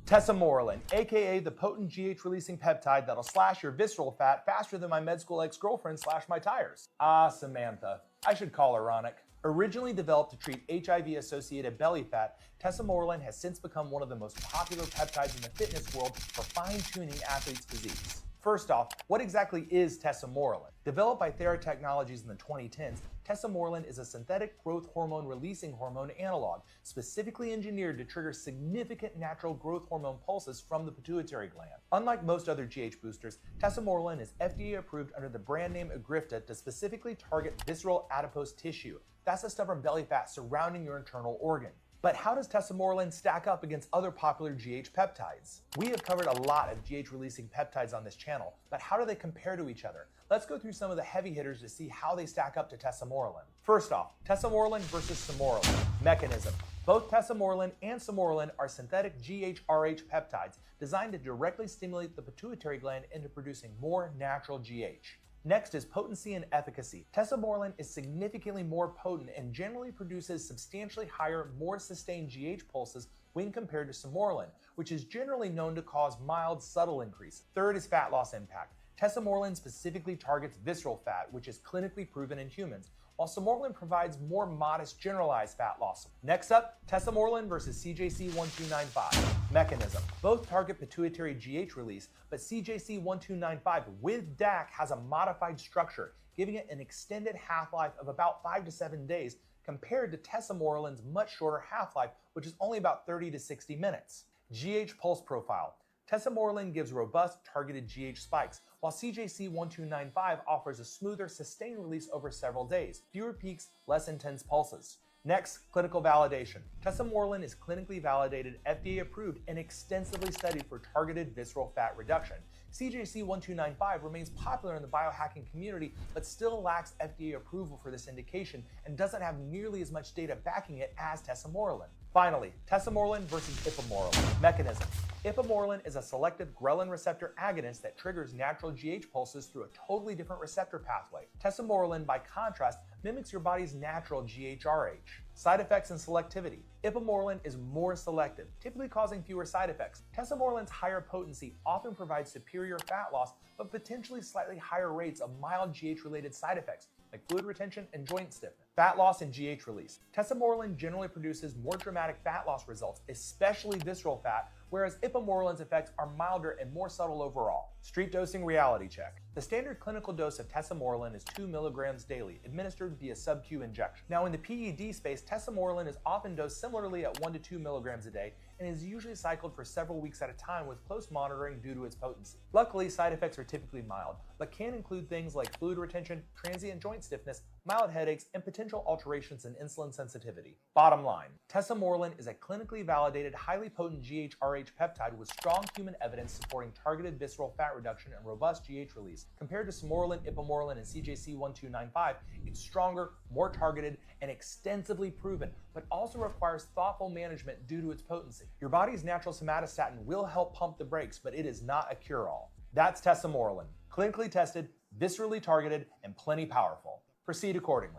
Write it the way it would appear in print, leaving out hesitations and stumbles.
Tesamorelin, aka the potent GH-releasing peptide that'll slash your visceral fat faster than my med school ex-girlfriend slashed my tires. Ah, Samantha. I should call her Ronick. Originally developed to treat HIV-associated belly fat, Tesamorelin has since become one of the most popular peptides in the fitness world for fine-tuning athletes' physiques. First off, what exactly is Tesamorelin? Developed by Theratechnologies in the 2010s, Tesamorelin is a synthetic growth hormone releasing hormone analog, specifically engineered to trigger significant natural growth hormone pulses from the pituitary gland. Unlike most other GH boosters, Tesamorelin is FDA approved under the brand name Agrifta to specifically target visceral adipose tissue. That's the stubborn belly fat surrounding your internal organ. But how does Tesamorelin stack up against other popular GH peptides? We have covered a lot of GH-releasing peptides on this channel, but how do they compare to each other? Let's go through some of the heavy hitters to see how they stack up to Tesamorelin. First off, Tesamorelin versus Samorelin. Mechanism. Both Tesamorelin and Samorelin are synthetic GHRH peptides designed to directly stimulate the pituitary gland into producing more natural GH. Next is potency and efficacy. Tesamorelin is significantly more potent and generally produces substantially higher, more sustained GH pulses when compared to Samorelin, which is generally known to cause mild, subtle increase. Third is fat loss impact. Tesamorelin specifically targets visceral fat, which is clinically proven in humans, while Samorelin provides more modest generalized fat loss. Next up, Tesamorelin versus CJC1295. Mechanism. Both target pituitary GH release, but CJC1295 with DAC has a modified structure, giving it an extended half-life of about 5 to 7 days compared to Tesamorelin's much shorter half-life, which is only about 30 to 60 minutes. GH pulse profile. Tesamorelin gives robust, targeted GH spikes, while CJC1295 offers a smoother, sustained release over several days, fewer peaks, less intense pulses. Next, clinical validation. Tesamorelin is clinically validated, FDA approved, and extensively studied for targeted visceral fat reduction. CJC1295 remains popular in the biohacking community, but still lacks FDA approval for this indication and doesn't have nearly as much data backing it as Tesamorelin. Finally, Tesamorelin versus Ipamorelin. Mechanism. Ipamorelin is a selective ghrelin receptor agonist that triggers natural GH pulses through a totally different receptor pathway. Tesamorelin, by contrast, mimics your body's natural GHRH. Side effects and selectivity. Ipamorelin is more selective, typically causing fewer side effects. Tesamorelin's higher potency often provides superior fat loss, but potentially slightly higher rates of mild GH-related side effects, like fluid retention and joint stiffness. Fat loss and GH release. Tesamorelin generally produces more dramatic fat loss results, especially visceral fat, whereas Ipamorelin's effects are milder and more subtle overall. Street dosing reality check. The standard clinical dose of Tesamorelin is 2 milligrams daily, administered via sub-Q injection. Now in the PED space, Tesamorelin is often dosed similarly at 1 to 2 milligrams a day and is usually cycled for several weeks at a time with close monitoring due to its potency. Luckily, side effects are typically mild, but can include things like fluid retention, transient joint stiffness, mild headaches, and potential alterations in insulin sensitivity. Bottom line, Tesamorelin is a clinically validated, highly potent GHRH peptide with strong human evidence supporting targeted visceral fat reduction and robust GH release. Compared to Samorelin, Ipamorelin, and CJC1295, it's stronger, more targeted, and extensively proven, but also requires thoughtful management due to its potency. Your body's natural somatostatin will help pump the brakes, but it is not a cure-all. That's Tesamorelin, clinically tested, viscerally targeted, and plenty powerful. Proceed accordingly.